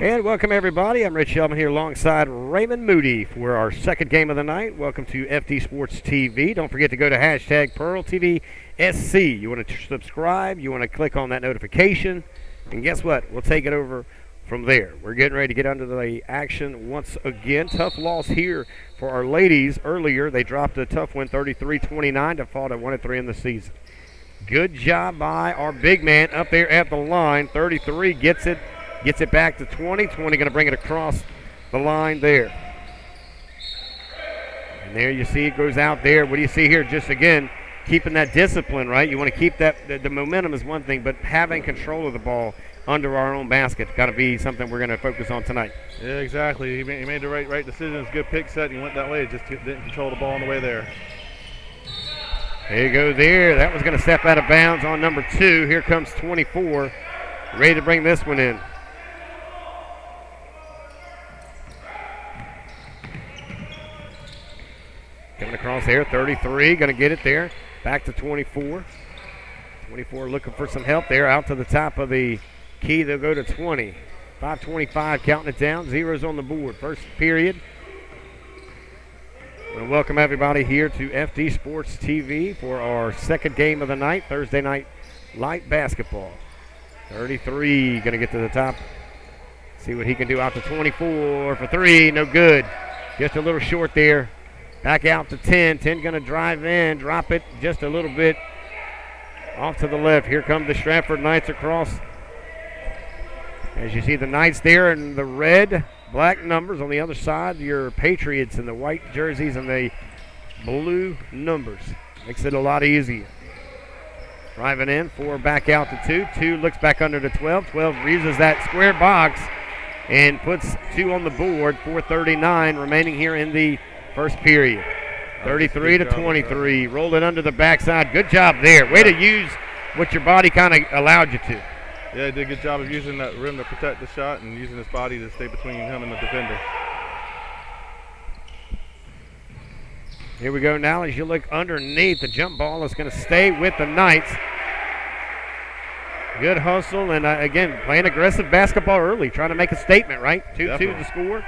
And welcome everybody. I'm Rich Shelman here alongside Raymond Moody for our second game of the night. Welcome to FD Sports TV. Don't forget to go to hashtag PEARLtvsc. You want to subscribe, you want to click on that notification, and guess what? We'll take it over from there. We're getting ready to get under the action once again. Tough loss here for our ladies earlier. They dropped a tough win 33-29 to fall to 1-3 in the season. Good job by our big man up there at the line. 33 gets it back to 20. 20 going to bring it across the line there. And there you see it goes out there. What do you see here? Just again, keeping that discipline, right? You want to keep that. The momentum is one thing, but having control of the ball under our own basket got to be something we're going to focus on tonight. Yeah, exactly. He made the right decision. It's a good pick set. He went that way. Just didn't control the ball on the way there. There you go there. That was going to step out of bounds on number 2. Here comes 24. Ready to bring this one in. Coming across there, 33, going to get it there. Back to 24. 24 looking for some help there. Out to the top of the key, they'll go to 20. 5:25 counting it down. Zeros on the board. First period. I want to welcome everybody here to FD Sports TV for our second game of the night, Thursday night light basketball. 33 going to get to the top. See what he can do out to 24 for 3. No good. Just a little short there. Back out to 10. 10 going to drive in, drop it just a little bit off to the left. Here come the Stratford Knights across. As you see the Knights there in the red, black numbers. On the other side, your Patriots in the white jerseys and the blue numbers. Makes it a lot easier. Driving in, 4 back out to 2. 2 looks back under to 12. 12 uses that square box and puts 2 on the board. 4:39 remaining here in the first period. 33-23. Rolling under the backside. Good job there. Way to use what your body kind of allowed you to. Yeah, he did a good job of using that rim to protect the shot and using his body to stay between him and the defender. Here we go now as you look underneath. The jump ball is going to stay with the Knights. Good hustle and, again, playing aggressive basketball early. Trying to make a statement, right? 2-2 to score.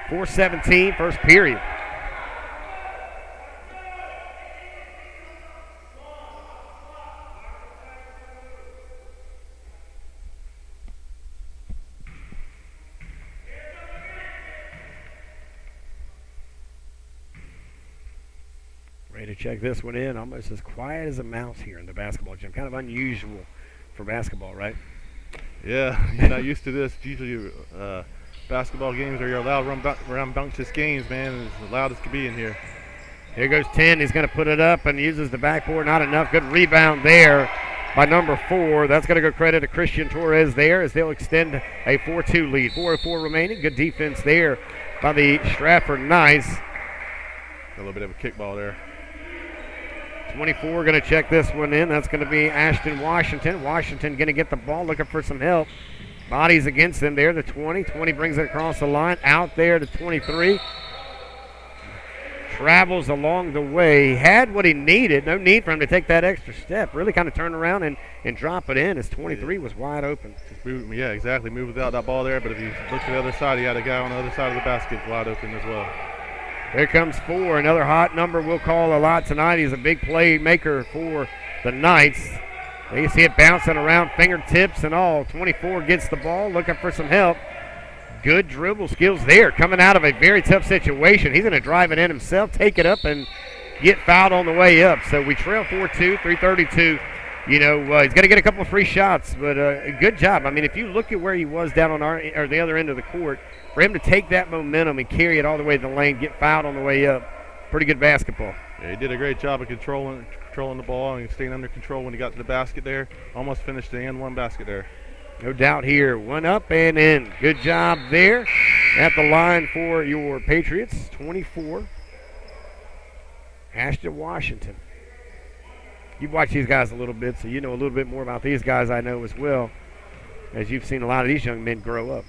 4:17 first period. Ready to check this one in. Almost as quiet as a mouse here in the basketball gym. Kind of unusual for basketball, right? Yeah, you're not used to this. Usually basketball games are your loud, rambunctious games, man. It's as loud as could be in here. Here goes 10. He's going to put it up and uses the backboard. Not enough. Good rebound there by number 4. That's going to go credit to Christian Torres there as they'll extend a 4-2 lead. 4:04 remaining. Good defense there by the Stratford Knights. A little bit of a kickball there. 24 going to check this one in. That's going to be Ashton Washington. Washington going to get the ball, looking for some help. Bodies against them there, the 20. 20 brings it across the line. Out there to 23. Travels along the way. Had what he needed. No need for him to take that extra step. Really kind of turn around and drop it in as 23 was wide open. Yeah, exactly. Moved without that ball there, but if you look to the other side, he had a guy on the other side of the basket wide open as well. Here comes 4, another hot number we'll call a lot tonight. He's a big playmaker for the Knights. You see it bouncing around, fingertips and all. 24 gets the ball, looking for some help. Good dribble skills there, coming out of a very tough situation. He's going to drive it in himself, take it up, and get fouled on the way up. So we trail 4-2, 3:32. He's going to get a couple of free shots, but good job. I mean, if you look at where he was down on the other end of the court, for him to take that momentum and carry it all the way to the lane, get fouled on the way up, pretty good basketball. Yeah, he did a great job of controlling the ball and staying under control when he got to the basket there. Almost finished the and one basket there. No doubt here. One up and in. Good job there at the line for your Patriots. 24. Ashton Washington. You've watched these guys a little bit, so you know a little bit more about these guys I know as well, as you've seen a lot of these young men grow up.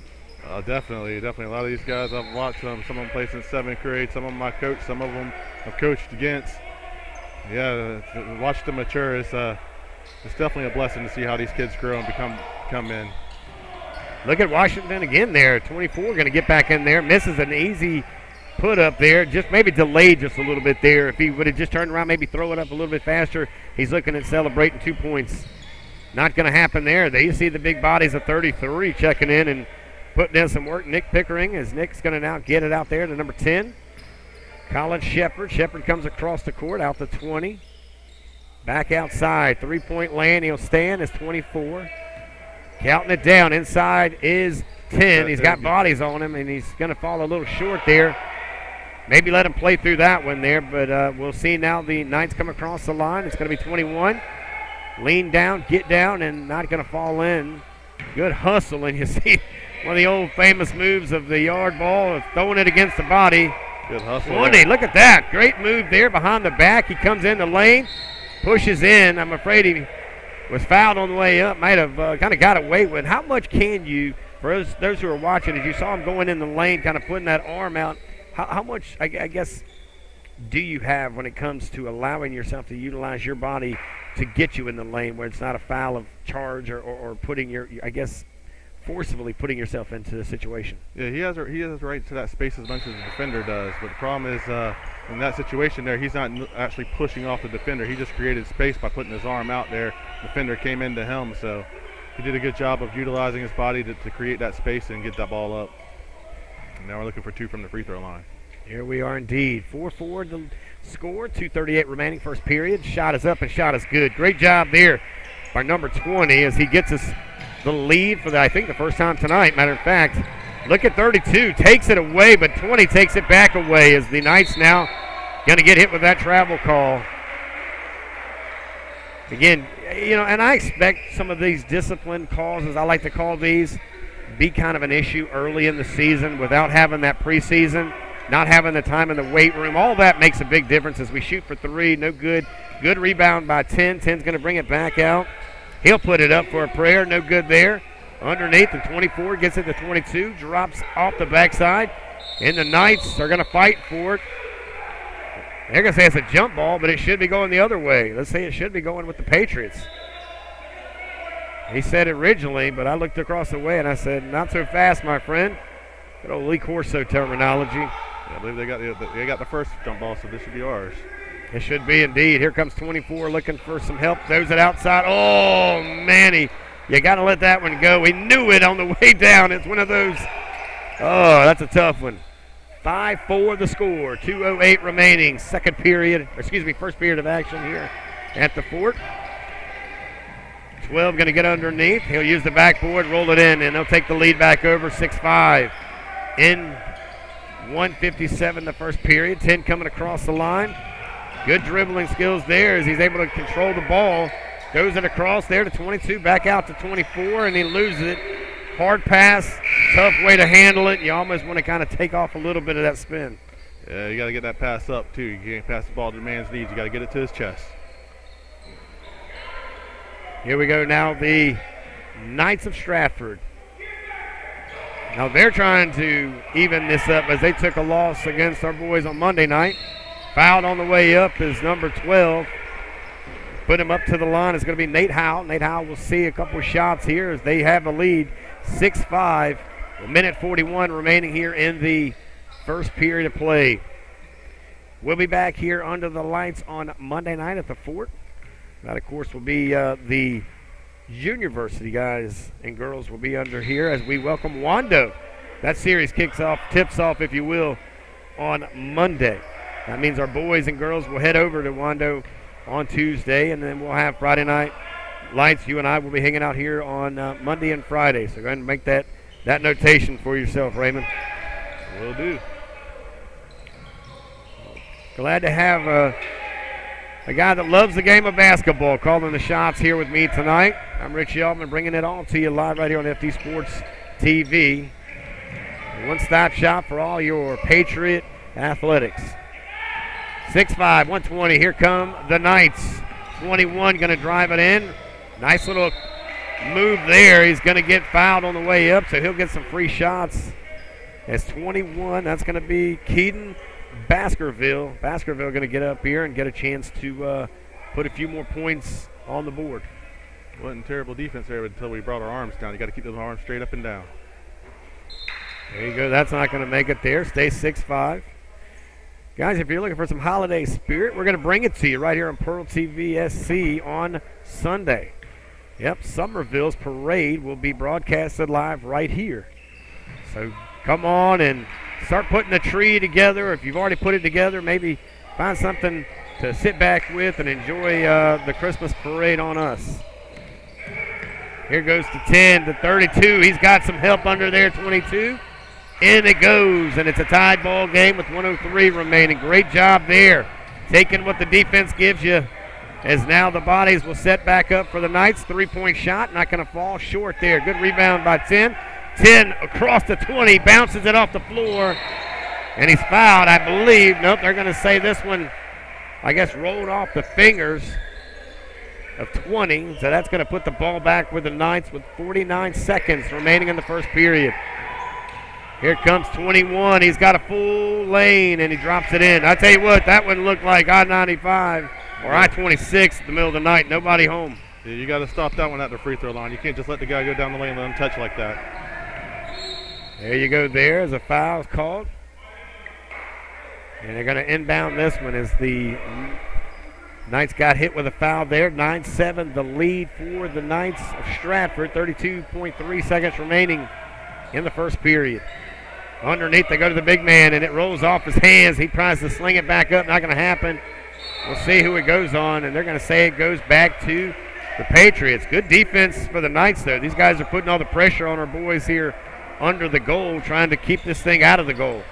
Definitely. A lot of these guys I've watched them. Some of them play since 7th grade. Some of them I coached. Some of them I've coached against. Yeah, to watch them mature is it's definitely a blessing to see how these kids grow and become men. Look at Washington again there. 24 going to get back in there. Misses an easy put up there. Just maybe delayed just a little bit there. If he would have just turned around, maybe throw it up a little bit faster, he's looking at celebrating 2 points. Not going to happen there. There you see the big bodies of 33 checking in and putting in some work. Nick Pickering, as Nick's going to now get it out there to number 10. Colin Shepard. Shepard comes across the court out to 20. Back outside. 3-point land. He'll stand as 24. Counting it down. Inside is 10. He's got bodies on him, and he's going to fall a little short there. Maybe let him play through that one there, but we'll see now the Knights come across the line. It's going to be 21. Lean down, get down, and not going to fall in. Good hustle, and you see one of the old famous moves of the yard ball, throwing it against the body. Good hustle. 20, look at that. Great move there behind the back. He comes in the lane, pushes in. I'm afraid he was fouled on the way up. Might have kind of got away with. How much can you, for those who are watching, as you saw him going in the lane, kind of putting that arm out, how much, I guess, do you have when it comes to allowing yourself to utilize your body to get you in the lane where it's not a foul of charge or putting your, I guess, forcibly putting yourself into the situation? Yeah, he has right to that space as much as the defender does. But the problem is in that situation there, he's not actually pushing off the defender. He just created space by putting his arm out there. The defender came into him, so he did a good job of utilizing his body to create that space and get that ball up. And now we're looking for 2 from the free throw line. Here we are indeed. 4-4 the score, 2:38 remaining first period. Shot is up and shot is good. Great job there by number 20 as he gets us the lead for, I think, the first time tonight. Matter of fact, look at 32. Takes it away, but 20 takes it back away as the Knights now going to get hit with that travel call. Again, and I expect some of these discipline calls, as I like to call these, be kind of an issue early in the season without having that preseason, not having the time in the weight room. All that makes a big difference as we shoot for 3. No good. Good rebound by 10. 10's going to bring it back out. He'll put it up for a prayer. No good there. Underneath, the 24 gets it to 22. Drops off the backside. And the Knights are going to fight for it. They're going to say it's a jump ball, but it should be going the other way. Let's say it should be going with the Patriots. He said it originally, but I looked across the way and I said, not so fast, my friend. Good old Lee Corso terminology. Yeah, I believe they got the first jump ball, so this should be ours. It should be indeed. Here comes 24 looking for some help. Throws it outside. Oh, Manny. You got to let that one go. He knew it on the way down. It's one of those. Oh, that's a tough one. 5-4 the score. 2:08 remaining. First period of action here at the Fort. 12 going to get underneath. He'll use the backboard, roll it in, and they'll take the lead back over 6-5. In 1:57 the first period. 10 coming across the line. Good dribbling skills there as he's able to control the ball. Goes it across there to 22, back out to 24, and he loses it. Hard pass, tough way to handle it. You almost want to kind of take off a little bit of that spin. Yeah, you got to get that pass up, too. You can't pass the ball to the man's knees. You got to get it to his chest. Here we go now, the Knights of Stratford. Now they're trying to even this up as they took a loss against our boys on Monday night. Fouled on the way up is number 12. Put him up to the line. It's going to be Nate Howell. Nate Howell will see a couple of shots here as they have a lead, 6-5. A minute 41 remaining here in the first period of play. We'll be back here under the lights on Monday night at the Fort. That, of course, will be the junior varsity guys and girls will be under here as we welcome Wando. That series tips off, if you will, on Monday. That means our boys and girls will head over to Wando on Tuesday, and then we'll have Friday night lights. You and I will be hanging out here on Monday and Friday. So go ahead and make that notation for yourself, Raymond. Will do. Glad to have a guy that loves the game of basketball calling the shots here with me tonight. I'm Rich Yeldman bringing it all to you live right here on FD Sports TV. A one-stop shop for all your Patriot athletics. 6'5", 120. Here come the Knights. 21 going to drive it in. Nice little move there. He's going to get fouled on the way up, so he'll get some free shots. As 21, that's going to be Keaton Baskerville. Baskerville going to get up here and get a chance to put a few more points on the board. Wasn't terrible defense there until we brought our arms down. You got to keep those arms straight up and down. There you go. That's not going to make it there. Stay 6'5". Guys, if you're looking for some holiday spirit, we're going to bring it to you right here on PEARLtvsc on Sunday. Yep, Somerville's parade will be broadcasted live right here. So come on and start putting the tree together. If you've already put it together, maybe find something to sit back with and enjoy the Christmas parade on us. Here goes to 10 to 32. He's got some help under there, 22. In it goes, and it's a tied ball game with 1:03 remaining. Great job there, taking what the defense gives you, as now the bodies will set back up for the Knights. 3-point shot, not going to fall short there. Good rebound by 10. 10 across the 20, bounces it off the floor, and he's fouled, I believe. Nope, they're going to say this one, I guess, rolled off the fingers of 20, so that's going to put the ball back with the Knights with 49 seconds remaining in the first period. Here comes 21. He's got a full lane, and he drops it in. I tell you what, that one looked like I-95 or I-26 in the middle of the night. Nobody home. Yeah, you got to stop that one at the free throw line. You can't just let the guy go down the lane and let him touch like that. There you go. There is a foul called. And they're going to inbound this one as the Knights got hit with a foul there. 9-7 the lead for the Knights of Stratford. 32.3 seconds remaining in the first period. Underneath, they go to the big man, and it rolls off his hands. He tries to sling it back up. Not going to happen. We'll see who it goes on, and they're going to say it goes back to the Patriots. Good defense for the Knights, though. These guys are putting all the pressure on our boys here under the goal, trying to keep this thing out of the goal.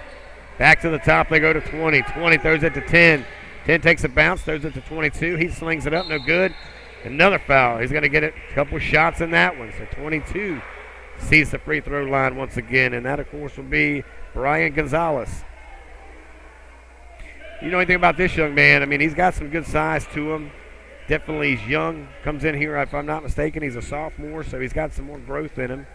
Back to the top, they go to 20. 20 throws it to 10. 10 takes a bounce, throws it to 22. He slings it up, no good. Another foul. He's going to get a couple shots in that one. So 22 sees the free throw line once again, and that, of course, will be Brian Gonzalez. You know anything about this young man? I mean, he's got some good size to him. Definitely he's young. Comes in here, if I'm not mistaken, he's a sophomore, so he's got some more growth in him.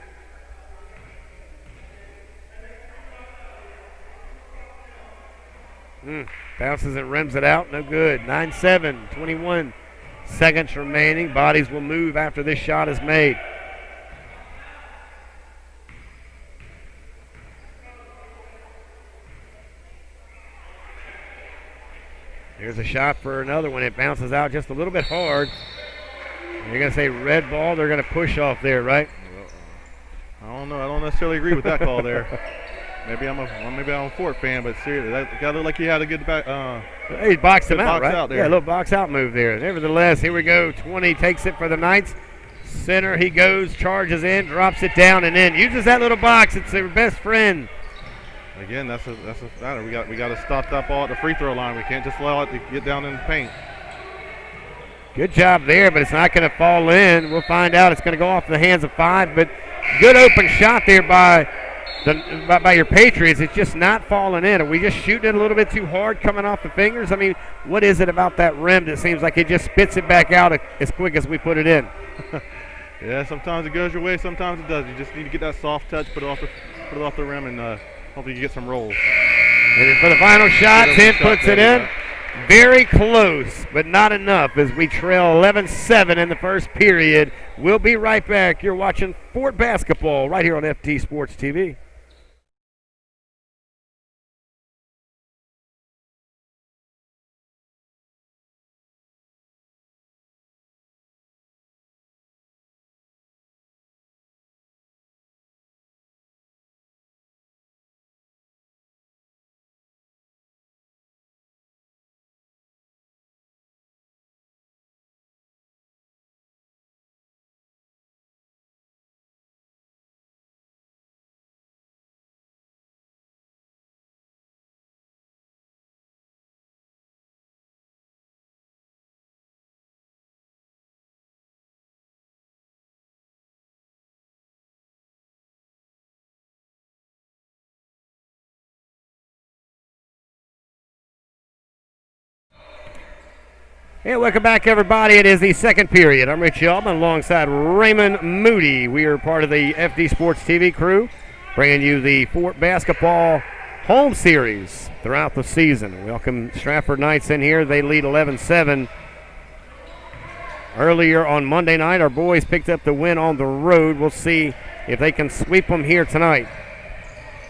Bounces and rims it out. No good. 9-7, 21 seconds remaining. Bodies will move after this shot is made. Here's a shot for another one. It bounces out just a little bit hard. You're going to say red ball. They're going to push off there, right? I don't know. I don't necessarily agree with that call there. Maybe I'm a Fort fan, but seriously, that guy looked like he had a good back. He boxed him out, right? Out there. Yeah, a little box out move there. Nevertheless, here we go. 20 takes it for the Knights. Center he goes, charges in, drops it down, and in. Uses that little box. It's their best friend. Again, that's a matter. We got to stop that ball at the free throw line. We can't just allow it to get down in the paint. Good job there, but it's not going to fall in. We'll find out. It's going to go off the hands of 5, but good open shot there by your Patriots. It's just not falling in. Are we just shooting it a little bit too hard coming off the fingers? I mean, what is it about that rim that seems like it just spits it back out as quick as we put it in? Yeah, sometimes it goes your way, sometimes it doesn't. You just need to get that soft touch, put it off the rim, and hopefully you get some rolls. And then for the final shot, 10 puts it in. Very close, but not enough as we trail 11-7 in the first period. We'll be right back. You're watching Fort Basketball right here on FT Sports TV. Hey, welcome back, everybody. It is the second period. I'm Rich Yelman alongside Raymond Moody. We are part of the FD Sports TV crew, bringing you the Fort Basketball home series throughout the season. Welcome Stratford Knights in here. They lead 11-7. earlier on Monday night. Our boys picked up the win on the road. We'll see if they can sweep them here tonight.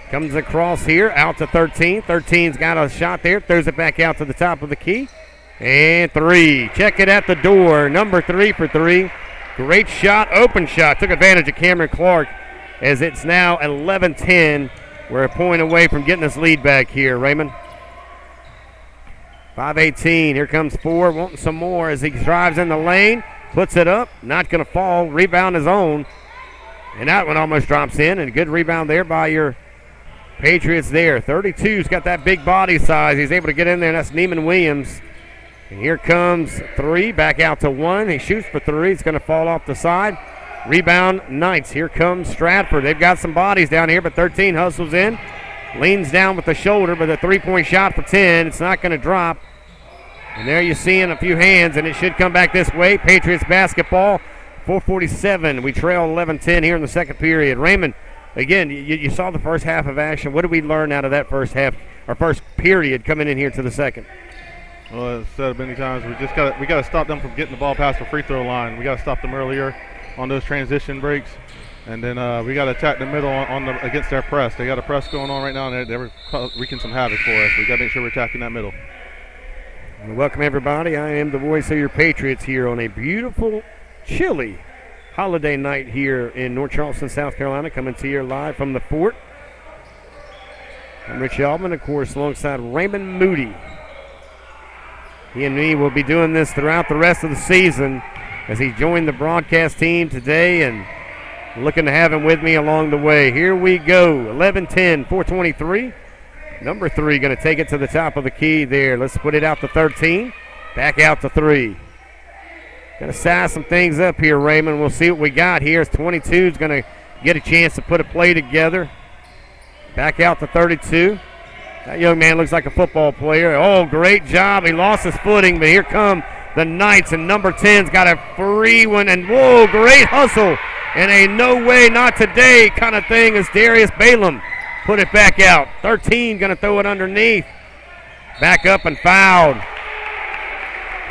Comes across here, out to 13. 13's got a shot there, throws it back out to the top of the key. And 3. Check it at the door. Number 3 for 3. Great shot, open shot. Took advantage of Cameron Clark as it's now 11-10. We're a point away from getting this lead back here, Raymond. 5:18. Here comes 4, wanting some more as he drives in the lane. Puts it up, not going to fall. Rebound his own. And that one almost drops in. And a good rebound there by your Patriots there. 32's got that big body size. He's able to get in there, and that's Neiman Williams. And here comes 3, back out to 1. He shoots for 3. It's going to fall off the side. Rebound, Knights. Here comes Stratford. They've got some bodies down here, but 13 hustles in. Leans down with the shoulder, but a 3-point shot for 10. It's not going to drop. And there you're seeing a few hands, and it should come back this way. Patriots basketball, 4:47. We trail 11-10 here in the second period. Raymond, again, you saw the first half of action. What did we learn out of that first half, or first period coming in here to the second? Well, as said many times, we got to stop them from getting the ball past the free throw line. We got to stop them earlier on those transition breaks, and then we got to attack the middle against their press. They got a press going on right now, and they're wreaking some havoc for us. We got to make sure we're attacking that middle. Well, welcome everybody. I am the voice of your Patriots here on a beautiful, chilly holiday night here in North Charleston, South Carolina, coming to you live from the fort. I'm Rich Elman, of course, alongside Raymond Moody. He and me will be doing this throughout the rest of the season as he joined the broadcast team today, and looking to have him with me along the way. Here we go, 11-10, 4:23. Number 3 going to take it to the top of the key there. Let's put it out to 13, back out to 3. Going to size some things up here, Raymond. We'll see what we got here. 22 is going to get a chance to put a play together. Back out to 32. That young man looks like a football player. Oh, great job. He lost his footing, but here come the Knights, and number 10's got a free one, and whoa, great hustle. And a no way, not today kind of thing as Darius Balaam put it back out. 13 going to throw it underneath. Back up and fouled.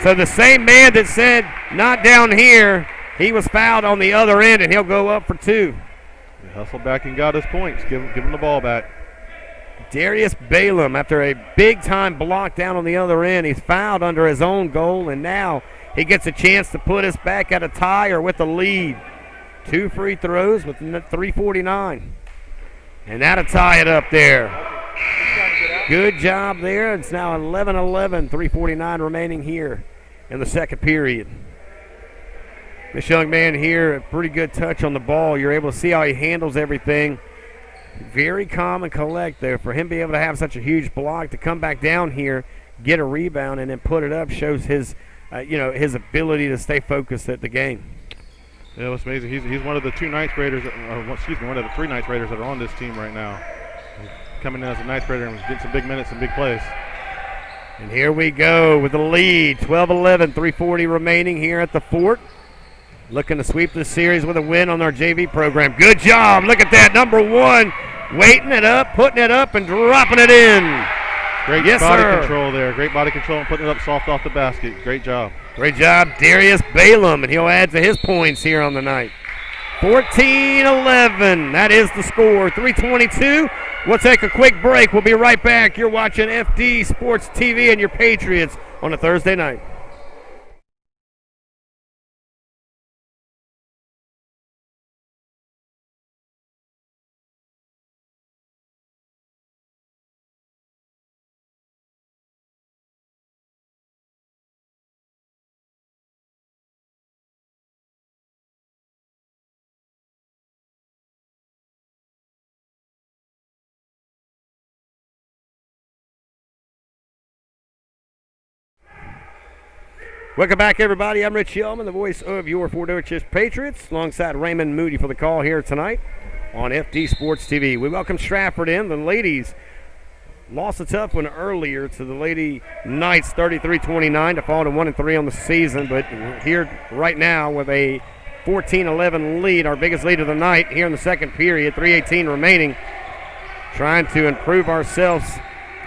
So the same man that said not down here, he was fouled on the other end, and he'll go up for 2. He hustled back and got his points. Give him the ball back. Darius Balaam, after a big-time block down on the other end, he's fouled under his own goal, and now he gets a chance to put us back at a tie or with a lead. 2 free throws with 3:49. And that'll tie it up there. Good job there. It's now 11-11, 3:49 remaining here in the second period. This young man here, a pretty good touch on the ball. You're able to see how he handles everything. Very calm and collect there. For him to be able to have such a huge block, to come back down here, get a rebound, and then put it up shows his, his ability to stay focused at the game. Yeah, what's amazing, he's one of the 2 ninth graders, one of the 3 ninth graders that are on this team right now. He's coming in as a ninth grader and getting some big minutes and big plays. And here we go with the lead, 12-11, 3:40 remaining here at the fort. Looking to sweep this series with a win on our JV program. Good job. Look at that. Number 1, weighting it up, putting it up, and dropping it in. Great body control there. Great body control and putting it up soft off the basket. Great job. Great job, Darius Balaam, and he'll add to his points here on the night. 14-11. That is the score. 3:22. We'll take a quick break. We'll be right back. You're watching FD Sports TV and your Patriots on a Thursday night. Welcome back, everybody. I'm Rich Yellman, the voice of your Dorchester Patriots, alongside Raymond Moody for the call here tonight on FD Sports TV. We welcome Stratford in. The ladies lost a tough one earlier to the Lady Knights, 33-29, to fall to 1-3 on the season. But here right now with a 14-11 lead, our biggest lead of the night here in the second period, 3:18 remaining, trying to improve ourselves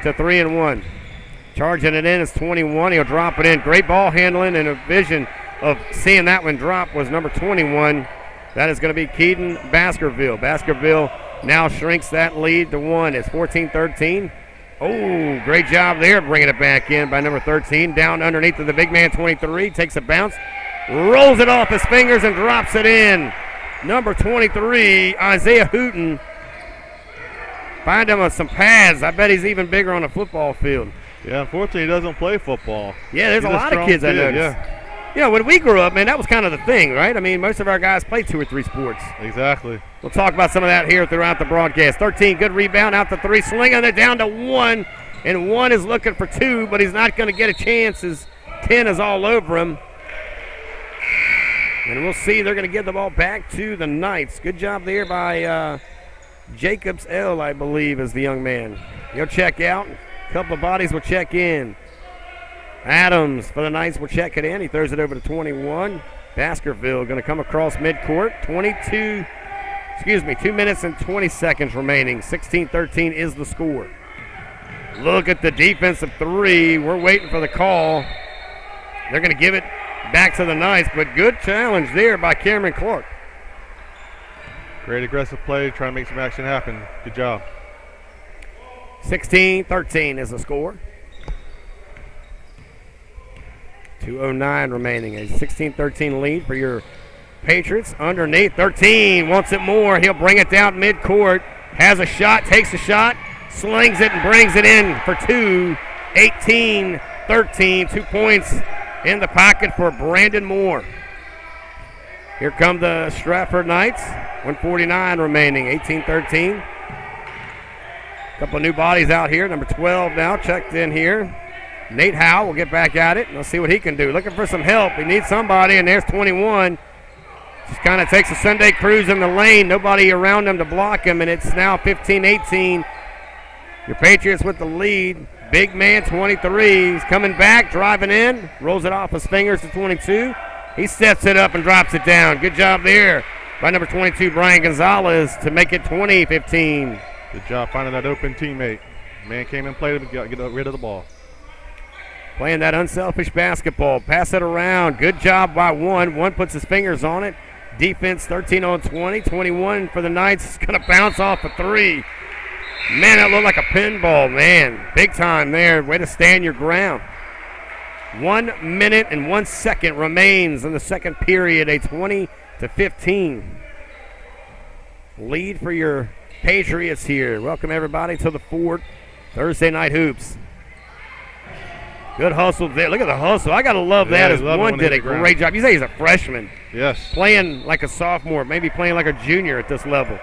to 3-1. Charging it in is 21. He'll drop it in. Great ball handling and a vision of seeing that one drop was number 21. That is going to be Keaton Baskerville. Baskerville now shrinks that lead to 1. It's 14-13. Oh, great job there bringing it back in by number 13. Down underneath of the big man, 23. Takes a bounce, rolls it off his fingers, and drops it in. Number 23, Isaiah Hooten. Find him with some pads. I bet he's even bigger on a football field. Yeah, unfortunately, he doesn't play football. Yeah, there's a lot of kids I noticed. Yeah. You know, when we grew up, man, that was kind of the thing, right? I mean, most of our guys played 2 or 3 sports. Exactly. We'll talk about some of that here throughout the broadcast. 13, good rebound, out to 3, slinging it down to 1, and 1 is looking for 2, but he's not going to get a chance as 10 is all over him. And we'll see, they're going to give the ball back to the Knights. Good job there by Jacobs L, I believe, is the young man. He'll check out. A couple of bodies will check in. Adams for the Knights will check it in. He throws it over to 21. Baskerville going to come across midcourt. 2 minutes and 20 seconds remaining. 16-13 is the score. Look at the defensive 3. We're waiting for the call. They're going to give it back to the Knights, but good challenge there by Cameron Clark. Great aggressive play, trying to make some action happen. Good job. 16-13 is the score. 2:09 remaining. A 16-13 lead for your Patriots. Underneath, 13 wants it more. He'll bring it down midcourt. Has a shot, takes a shot, slings it and brings it in for 2. 18-13. 2 points in the pocket for Brandon Moore. Here come the Stratford Knights. 1:49 remaining. 18-13. Couple of new bodies out here. Number 12 now checked in here. Nate Howe will get back at it. Let's see what he can do. Looking for some help. He needs somebody, and there's 21. Just kind of takes a Sunday cruise in the lane. Nobody around him to block him, and it's now 15-18. Your Patriots with the lead. Big man, 23. He's coming back, driving in. Rolls it off his fingers to 22. He sets it up and drops it down. Good job there by number 22, Brian Gonzalez, to make it 20-15. Good job finding that open teammate. Man came and played him and get rid of the ball. Playing that unselfish basketball. Pass it around. Good job by 1. 1 puts his fingers on it. Defense 13 on 20. 21 for the Knights. It's going to bounce off a 3. Man, that looked like a pinball, man. Big time there. Way to stand your ground. 1 minute and 1 second remains in the second period. A 20-15 lead for your Patriots here. Welcome everybody to the Ford Thursday Night Hoops. Good hustle there. Look at the hustle. I got to love that as 1 did a great job. You say he's a freshman. Yes. Playing like a sophomore, maybe playing like a junior at this level.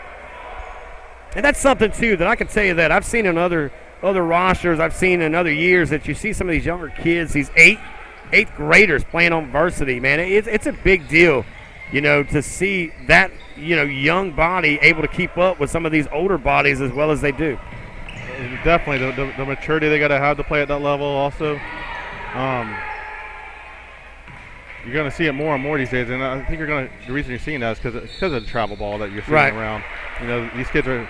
And that's something, too, that I can tell you that I've seen in other rosters, I've seen in other years, that you see some of these younger kids, these eighth graders playing on varsity, man. It's a big deal, you know, to see that, you know, young body able to keep up with some of these older bodies as well as they do. Definitely the maturity they got to have to play at that level also. You're going to see it more and more these days, and I think the reason you're seeing that is because of the travel ball that you're seeing around. You know, these kids are,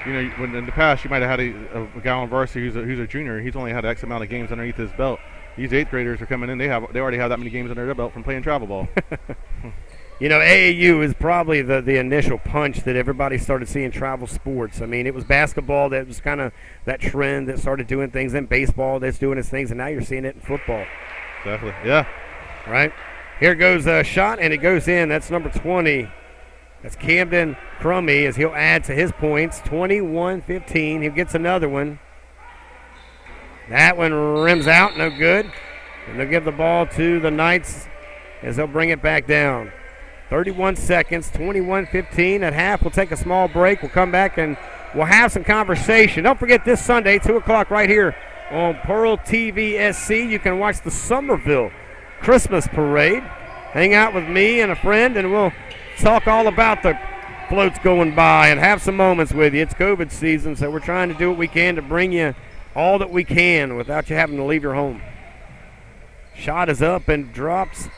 you know, when in the past you might have had a guy on varsity who's a junior. He's only had X amount of games underneath his belt. These 8th graders are coming in. They already have that many games under their belt from playing travel ball. You know, AAU is probably the initial punch that everybody started seeing travel sports. I mean, it was basketball that was kind of that trend that started doing things, and baseball that's doing its things, and now you're seeing it in football. Definitely, yeah. Right? Here goes a shot, and it goes in. That's number 20. That's Camden Crummy as he'll add to his points. 21-15. He gets another one. That one rims out, no good. And they'll give the ball to the Knights as they'll bring it back down. 31 seconds, 21-15 at half. We'll take a small break. We'll come back and we'll have some conversation. Don't forget this Sunday, 2 o'clock right here on PEARLtvsc. You can watch the Somerville Christmas Parade. Hang out with me and a friend, and we'll talk all about the floats going by and have some moments with you. It's COVID season, so we're trying to do what we can to bring you all that we can without you having to leave your home. Shot is up and drops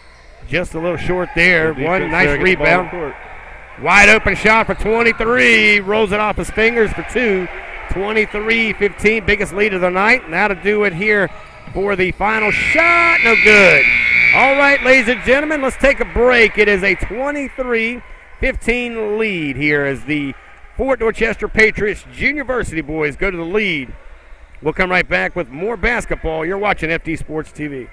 just a little short there. One nice rebound. Wide open shot for 23. Rolls it off his fingers for 2. 23-15, biggest lead of the night. Now to do it here for the final shot. No good. All right, ladies and gentlemen, let's take a break. It is a 23-15 lead here as the Fort Dorchester Patriots Junior Varsity boys go to the lead. We'll come right back with more basketball. You're watching FD Sports TV.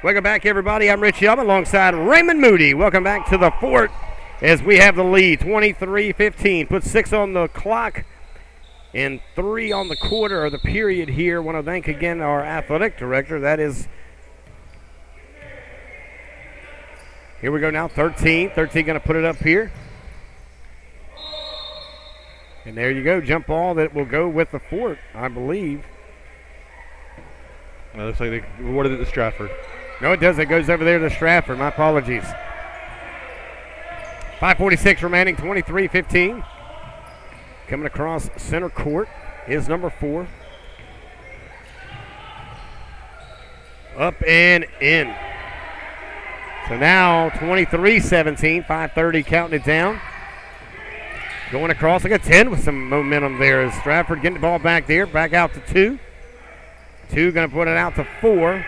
Welcome back, everybody. I'm Rich Young alongside Raymond Moody. Welcome back to the fort as we have the lead, 23-15. Put 6 on the clock and 3 on the quarter of the period here. Want to thank again our athletic director. That is, here we go now, 13. 13 going to put it up here. And there you go, jump ball that will go with the fort, I believe. It looks like they awarded it to Stratford. No, it does. It goes over there to Stratford. My apologies. 5:46 remaining, 23-15. Coming across center court is number 4. Up and in. So now 23-17, 5:30 counting it down. Going across, like a 10 with some momentum there as Stratford getting the ball back there, back out to 2. 2 going to put it out to 4.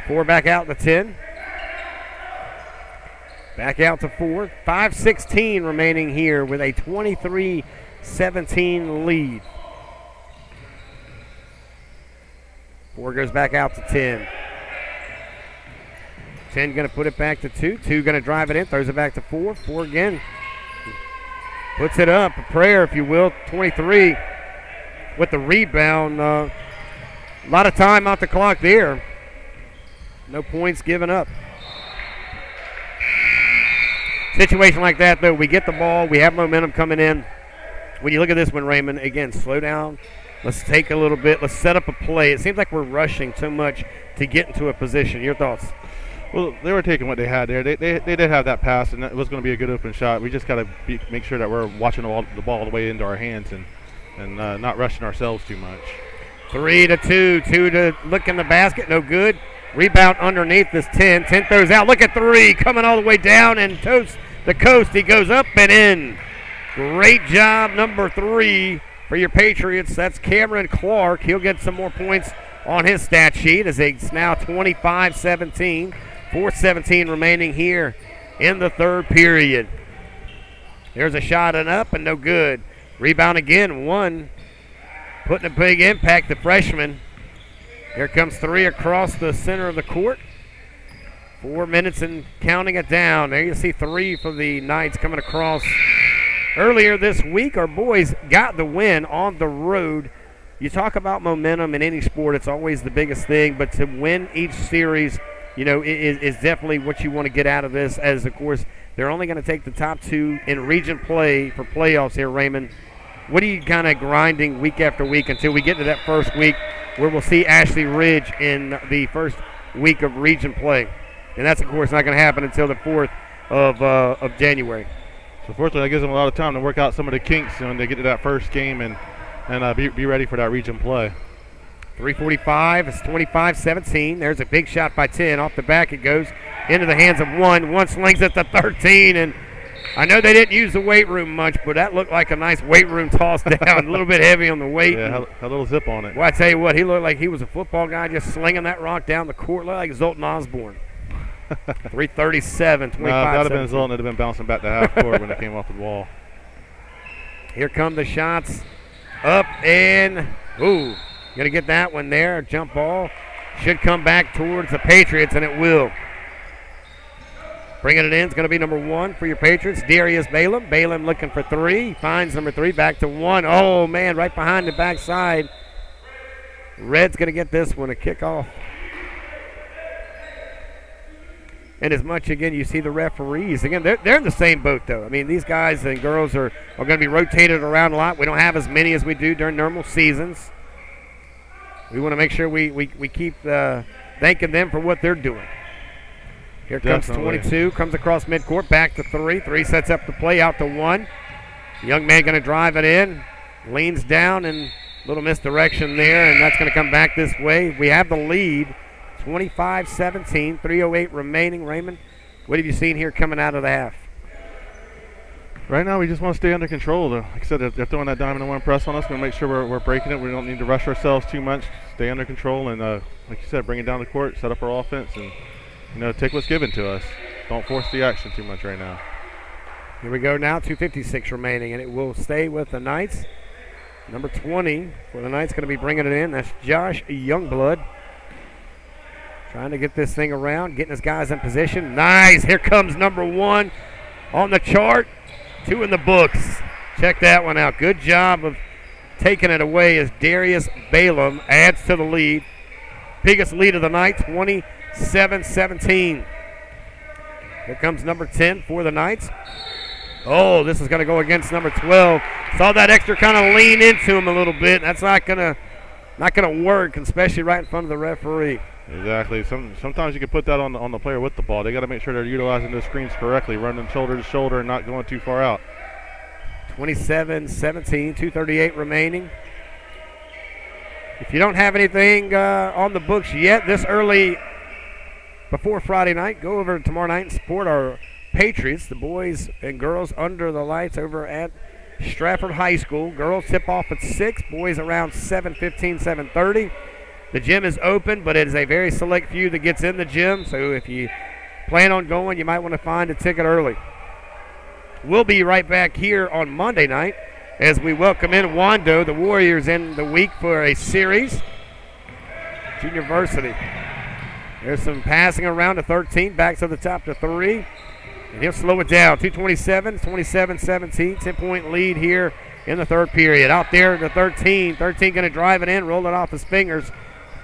4 back out to 10. Back out to 4. 5:16 remaining here with a 23-17 lead. 4 goes back out to 10. 10 going to put it back to 2. 2 going to drive it in, throws it back to 4. 4 again. Puts it up, a prayer, if you will. 23 with the rebound. A lot of time off the clock there. No points given up. Situation like that, though, we get the ball, we have momentum coming in. When you look at this one, Raymond, again, slow down. Let's take a little bit. Let's set up a play. It seems like we're rushing too much to get into a position. Your thoughts? Well, they were taking what they had there. They did have that pass, and it was going to be a good open shot. We just got to make sure that we're watching the ball all the way into our hands and not rushing ourselves too much. 3 to 2. 2 to look in the basket. No good. Rebound underneath this 10. 10 throws out. Look at 3 coming all the way down and toast the coast. He goes up and in. Great job, number 3 for your Patriots. That's Cameron Clark. He'll get some more points on his stat sheet as it's now 25-17. 4:17 remaining here in the third period. There's a shot and up and no good. Rebound again, 1. Putting a big impact, the freshman. Here comes 3 across the center of the court. 4 minutes and counting it down. There you see 3 for the Knights coming across. Earlier this week, our boys got the win on the road. You talk about momentum in any sport, it's always the biggest thing, but to win each series, you know, is definitely what you want to get out of this, as, of course, they're only going to take the top 2 in region play for playoffs here, Raymond. What are you kind of grinding week after week until we get to that first week where we'll see Ashley Ridge in the first week of region play? And that's, of course, not going to happen until the 4th of January. So, fortunately, that gives them a lot of time to work out some of the kinks when they get to that first game and be ready for that region play. 3:45, it's 25-17. There's a big shot by 10. Off the back it goes into the hands of 1. 1 slings it to 13, and I know they didn't use the weight room much, but that looked like a nice weight room toss down, a little bit heavy on the weight. Yeah, had a little zip on it. Well, I tell you what, he looked like he was a football guy just slinging that rock down the court, looked like Zoltan Osborne. 3:37, 25. No, that would have been Zoltan. It would have been bouncing back to half court when it came off the wall. Here come the shots. Up and, ooh, going to get that one there. Jump ball. Should come back towards the Patriots, and it will. Bringing it in is going to be number 1 for your Patriots, Darius Balaam. Balaam looking for 3. Finds number 3, back to 1. Oh, man, right behind the backside. Red's going to get this one, a kickoff. And as much, again, you see the referees. Again, they're in the same boat, though. I mean, these guys and girls are going to be rotated around a lot. We don't have as many as we do during normal seasons. We want to make sure we keep thanking them for what they're doing. Here comes 22, comes across midcourt, back to 3. 3 sets up the play out to 1. The young man going to drive it in, leans down, and a little misdirection there, and that's going to come back this way. We have the lead. 25-17, 3:08 remaining. Raymond, what have you seen here coming out of the half? Right now, we just want to stay under control. Like I said, they're throwing that diamond and 1 press on us. We're going to make sure we're breaking it. We don't need to rush ourselves too much. Stay under control and, like you said, bring it down the court, set up our offense, and take what's given to us. Don't force the action too much right now. Here we go now, 2:56 remaining, and it will stay with the Knights. Number 20 for the Knights going to be bringing it in. That's Josh Youngblood. Trying to get this thing around, getting his guys in position. Nice. Here comes number 1 on the chart. 2 in the books. Check that one out. Good job of taking it away as Darius Balaam adds to the lead. Biggest lead of the night, 27-17. Here comes number 10 for the Knights. Oh, this is going to go against number 12. Saw that extra kind of lean into him a little bit. That's not gonna work, especially right in front of the referee. Exactly. Sometimes you can put that on the player with the ball. They got to make sure they're utilizing those screens correctly, running shoulder to shoulder and not going too far out. 27-17, 2:38 remaining. If you don't have anything on the books yet this early before Friday night, go over tomorrow night and support our Patriots, the boys and girls under the lights over at Stratford High School. Girls tip off at 6, boys around 7:15, 7:30. The gym is open, but it is a very select few that gets in the gym, so if you plan on going, you might want to find a ticket early. We'll be right back here on Monday night as we welcome in Wando, the Warriors, in the week for a series. Junior varsity. There's some passing around to 13, back to the top to 3. And he'll slow it down. 2:27, 27-17, 10-point lead here in the third period. Out there to 13. 13 going to drive it in, roll it off his fingers.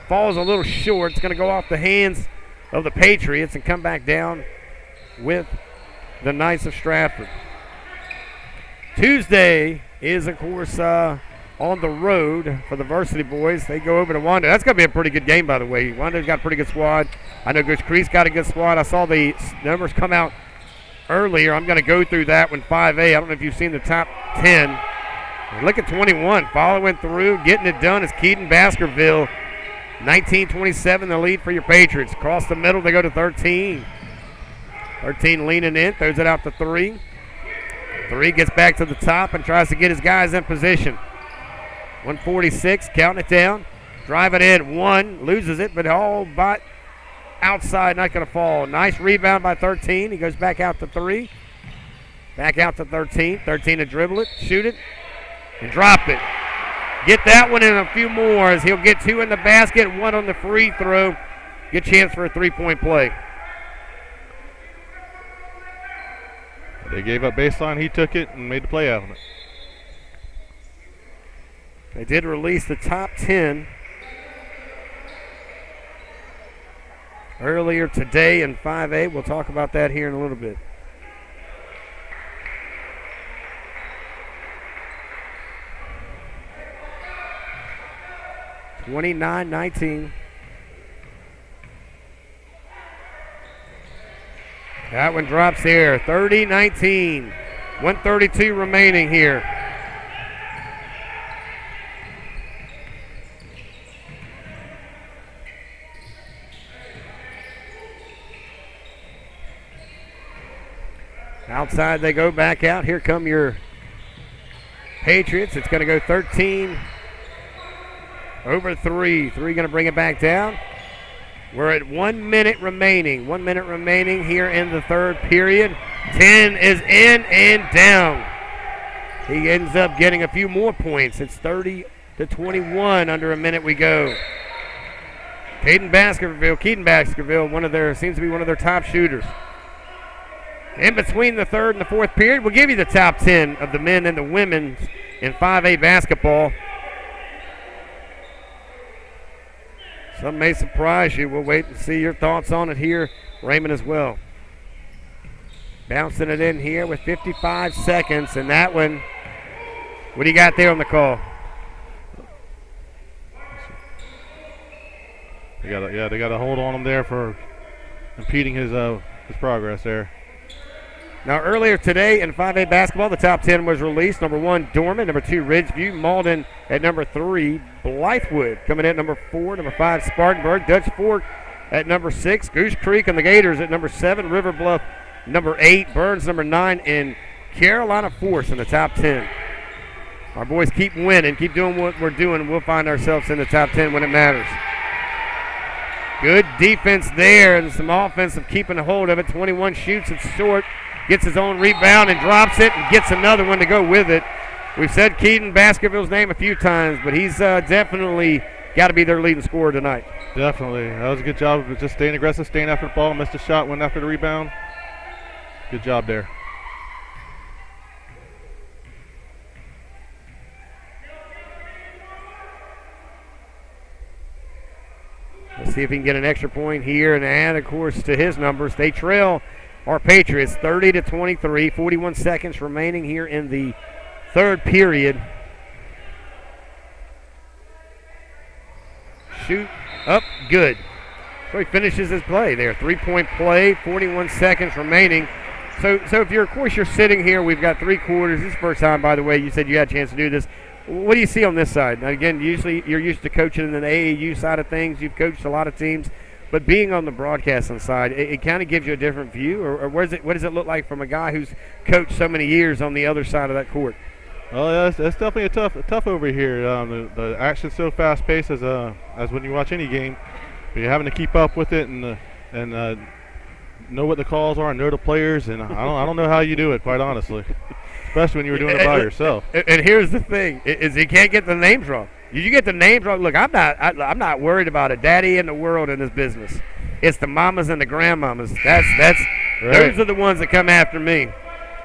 Falls a little short. It's going to go off the hands of the Patriots and come back down with the Knights of Stratford. Tuesday is, of course, on the road for the varsity boys. They go over to Wando. That's going to be a pretty good game, by the way. Wando's got a pretty good squad. I know Goose Creek's got a good squad. I saw the numbers come out earlier. I'm going to go through that one, 5A. I don't know if you've seen the top 10. Look at 21. Following through, getting it done is Keaton Baskerville. 19-27, the lead for your Patriots. Across the middle, they go to 13. 13 leaning in, throws it out to 3. 3 gets back to the top and tries to get his guys in position. 146, counting it down. Drive it in. 1, loses it, but all but outside, not going to fall. Nice rebound by 13. He goes back out to 3. Back out to 13. 13 to dribble it, shoot it, and drop it. Get that one and a few more as he'll get 2 in the basket, 1 on the free throw. Good chance for a 3-point play. They gave up baseline. He took it and made the play out of it. They did release the top 10 earlier today in 5A. We'll talk about that here in a little bit. (29-19). That one drops there. 30-19. 132 remaining here. Outside they go, back out. Here come your Patriots. It's going to go 13 over 3. 3 going to bring it back down. We're at 1 minute remaining. 1 minute remaining here in the third period. 10 is in and down. He ends up getting a few more points. It's 30-21. Under a minute we go. Keaton Baskerville, seems to be one of their top shooters. In between the third and the fourth period, we'll give you the top 10 of the men and the women in 5A basketball. Some may surprise you. We'll wait and see your thoughts on it here, Raymond, as well. Bouncing it in here with 55 seconds, and that one, what do you got there on the call? They got to hold on him there for impeding his progress there. Now, earlier today in 5A basketball, the top 10 was released. Number 1, Dorman. Number 2, Ridgeview. Malden at number 3. Blythewood coming in at number 4. Number 5, Spartanburg. Dutch Fork at number 6. Goose Creek and the Gators at number 7. River Bluff number 8. Burns number 9. And Carolina Force in the top 10. Our boys keep winning, keep doing what we're doing, and we'll find ourselves in the top 10 when it matters. Good defense there and some offensive keeping a hold of it. 21 shoots it short. Gets his own rebound and drops it and gets another one to go with it. We've said Keaton Baskerville's name a few times, but he's definitely got to be their leading scorer tonight. Definitely. That was a good job of just staying aggressive, staying after the ball, missed a shot, went after the rebound. Good job there. Let's see if he can get an extra point here, and add, of course, to his numbers. They trail our Patriots 30-23, 41 seconds remaining here in the third period. Shoot up, good. So he finishes his play there. 3-point play, 41 seconds remaining. So if you're, of course, you're sitting here, we've got 3 quarters. This is the first time, by the way, you said you had a chance to do this. What do you see on this side? Now, again, usually you're used to coaching in the AAU side of things. You've coached a lot of teams. But being on the broadcasting side, it kind of gives you a different view, or what does it look like from a guy who's coached so many years on the other side of that court? Oh, yeah, it's definitely a tough over here. The action's so fast-paced as when you watch any game. But you're having to keep up with it and know what the calls are and know the players. And I don't know how you do it, quite honestly, especially when you were doing it by yourself. And here's the thing: is you can't get the names wrong. You get the names wrong. Look, I'm not worried about a daddy in the world in this business. It's the mamas and the grandmamas. That's right. Those are the ones that come after me.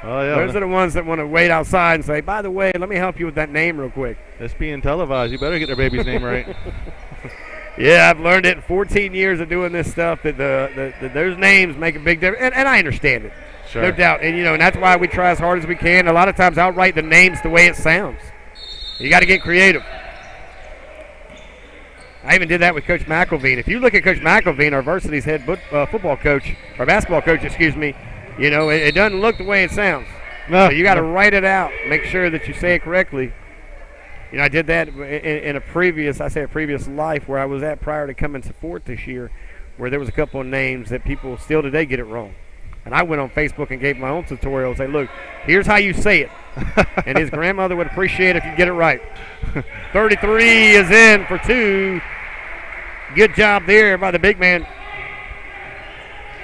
Oh, yeah. Those are the ones that want to wait outside and say, by the way, let me help you with that name real quick. It's being televised. You better get their baby's name right. Yeah, I've learned it in 14 years of doing this stuff that those names make a big difference, and I understand it. Sure. No doubt. And that's why we try as hard as we can. A lot of times I'll write the names the way it sounds. You got to get creative. I even did that with Coach McElveen. If you look at Coach McElveen, our varsity's head football coach, or basketball coach, excuse me, it doesn't look the way it sounds. No. So you got to write it out. Make sure that you say it correctly. I did that in a previous life where I was at prior to coming to Fort this year, where there was a couple of names that people still today get it wrong. And I went on Facebook and gave my own tutorial and say, look, here's how you say it. And his grandmother would appreciate it if you get it right. 33 is in for 2. Good job there by the big man.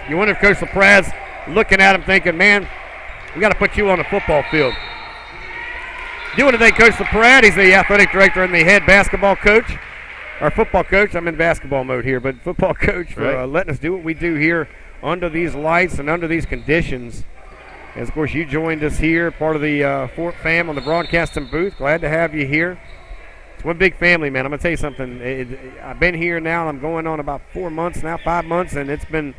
You wonder if Coach LaPrad's looking at him thinking, man, we got to put you on the football field. Doing today, Coach LaPrad. He's the athletic director and the head basketball coach, or football coach. I'm in basketball mode here, but football coach for letting us do what we do here under these lights and under these conditions. As, of course, you joined us here, part of the Fort fam on the broadcasting booth. Glad to have you here. It's one big family, man. I'm going to tell you something. I've been here now. I'm going on about 4 months now, 5 months, and it's been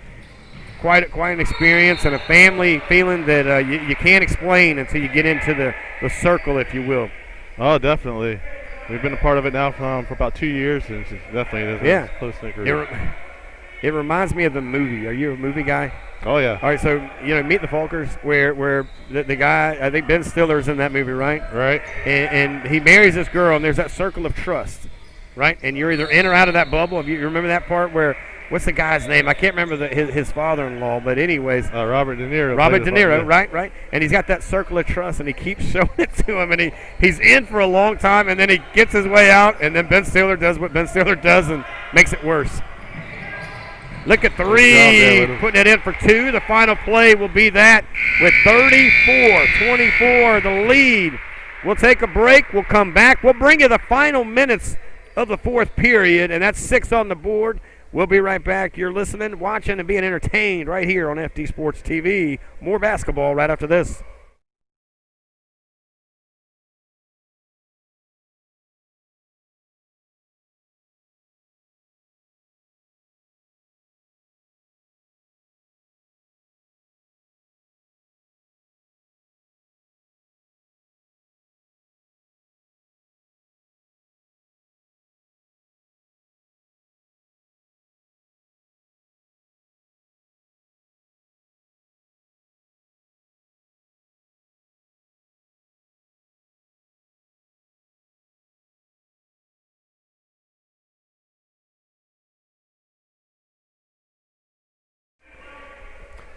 quite an experience and a family feeling that you can't explain until you get into the circle, if you will. Oh, definitely. We've been a part of it now for about 2 years, and it's definitely a close-knit group. It reminds me of the movie. Are you a movie guy? Oh, yeah. All right, so, Meet the Falkers, where the guy, I think Ben Stiller's in that movie, right? Right. And he marries this girl, and there's that circle of trust, right? And you're either in or out of that bubble. You remember that part where, what's the guy's name? I can't remember his father-in-law, but anyways. Robert De Niro. Robert De Niro, right. And he's got that circle of trust, and he keeps showing it to him, and he's in for a long time, and then he gets his way out, and then Ben Stiller does what Ben Stiller does and makes it worse. Look at 3, putting it in for 2. The final play will be that with 34-24, the lead. We'll take a break. We'll come back. We'll bring you the final minutes of the fourth period, and that's 6 on the board. We'll be right back. You're listening, watching, and being entertained right here on FD Sports TV. More basketball right after this.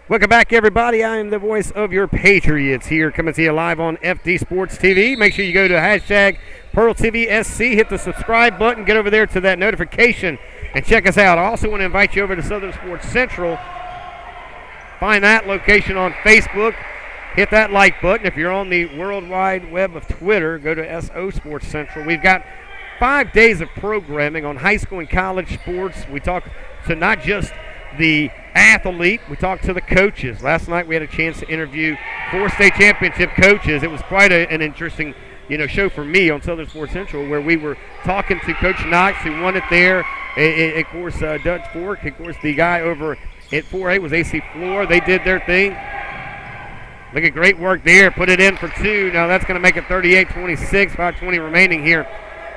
Welcome back, everybody. I am the voice of your Patriots here, coming to you live on FD Sports TV. Make sure you go to hashtag PEARLtvsc, hit the subscribe button, get over there to that notification, and check us out. I also want to invite you over to Southern Sports Central. Find that location on Facebook. Hit that like button. If you're on the World Wide Web of Twitter, go to SO Sports Central. We've got 5 days of programming on high school and college sports. We talk to not just the athlete, we talked to the coaches. Last night we had a chance to interview 4 state championship coaches. It was quite an interesting show for me on Southern Sports Central, where we were talking to Coach Knox, who won it there. Of course, Dutch Fork, of course, the guy over at 4A was AC Floor. They did their thing. Look at great work there. Put it in for 2. Now that's going to make it 38-26, 5:20 remaining here.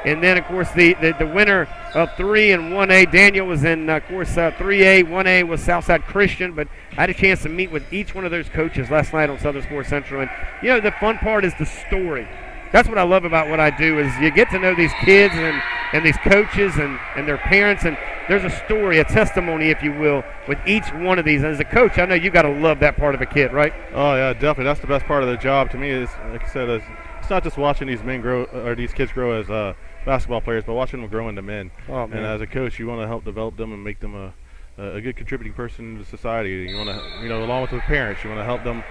And then, of course, the winner of 3 and 1A, Daniel, was in, of course, 3A. 1A was Southside Christian, but I had a chance to meet with each one of those coaches last night on Southern Sports Central. And, the fun part is the story. That's what I love about what I do, is you get to know these kids and these coaches and their parents, and there's a story, a testimony, if you will, with each one of these. And as a coach, I know you got to love that part of a kid, right? Oh, yeah, definitely. That's the best part of the job to me is, like I said, it's not just watching these men grow, or these kids grow as basketball players, but watching them grow into men. Oh, man. And as a coach, you want to help develop them and make them a good contributing person to society. You want to, along with the parents, you want to help them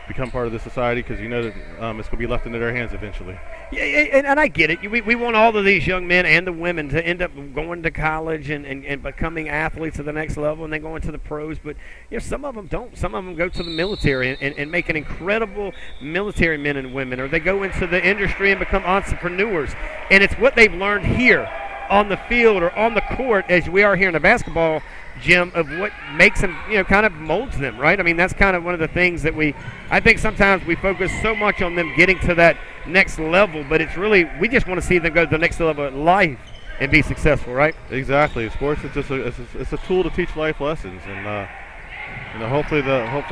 become part of the society, because that it's going to be left into their hands eventually. Yeah, and I get it. We want all of these young men and the women to end up going to college and becoming athletes at the next level and then going to the pros. But some of them don't. Some of them go to the military and make an incredible military men and women, or they go into the industry and become entrepreneurs. And it's what they've learned here on the field or on the court, as we are here in the basketball gym, of what makes them, kind of molds them, right? I mean, that's kind of one of the things that I think sometimes we focus so much on them getting to that next level, but it's really, we just want to see them go to the next level of life and be successful, right? Exactly. Sports is just it's a tool to teach life lessons, and hopefully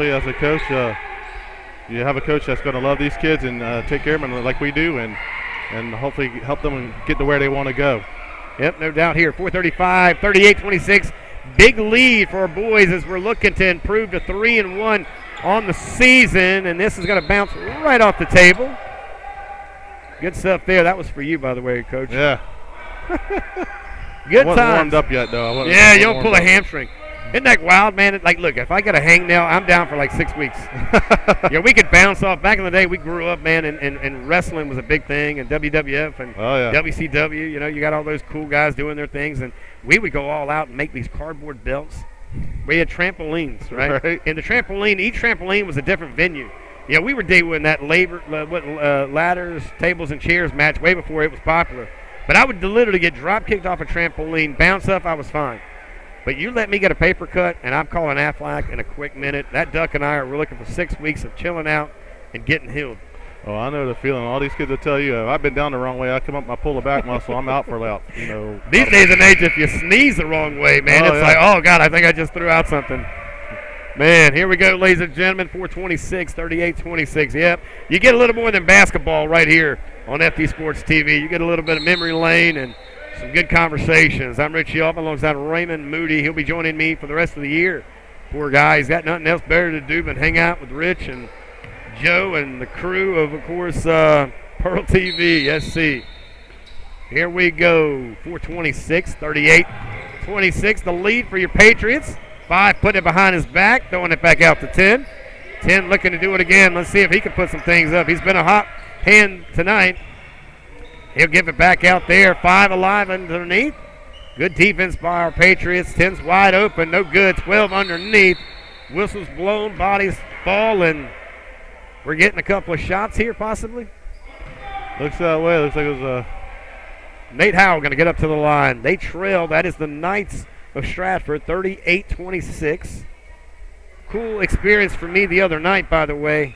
as a coach, you have a coach that's going to love these kids and take care of them like we do, and hopefully help them get to where they want to go. Yep, no doubt here. 4:35, 38-26. Big lead for our boys as we're looking to improve to 3 and 1 on the season, and this is going to bounce right off the table. Good stuff there. That was for you, by the way, Coach. Yeah. Good I wasn't times. warmed up yet, though. Yeah, you don't pull a hamstring. Isn't that wild, man? Like, look, if I got a hangnail, I'm down for like 6 weeks. We could bounce off. Back in the day, we grew up, man, and wrestling was a big thing, and WWF and WCW. You got all those cool guys doing their things, and we would go all out and make these cardboard belts. We had trampolines, right? And each trampoline was a different venue. We were doing that ladders, tables, and chairs match way before it was popular. But I would literally get drop kicked off a trampoline, bounce up, I was fine. But you let me get a paper cut, and I'm calling Aflac in a quick minute. That Duck and I are looking for 6 weeks of chilling out and getting healed. Oh, I know the feeling. All these kids will tell you, if I've been down the wrong way, I come up, I pull the back muscle, I'm out for about, These days and age, if you sneeze the wrong way, man, like, oh, God, I think I just threw out something. Man, here we go, ladies and gentlemen, 4:26, 38-26. Yep, you get a little more than basketball right here on FD Sports TV. You get a little bit of memory lane and some good conversations. I'm Rich Yelp alongside Raymond Moody. He'll be joining me for the rest of the year. Poor guy, he's got nothing else better to do but hang out with Rich and Joe and the crew of course, PEARLTV SC. Here we go, 4:26, 38-26. The lead for your Patriots. 5 putting it behind his back, throwing it back out to 10. 10 looking to do it again. Let's see if he can put some things up. He's been a hot hand tonight. He'll give it back out there. 5 alive underneath. Good defense by our Patriots. 10's wide open. No good. 12 underneath. Whistles blown. Bodies fall. And we're getting a couple of shots here possibly. Looks that way. Looks like it was Nate Howell going to get up to the line. They trail. That is the Knights of Stratford, 38-26. Cool experience for me the other night, by the way,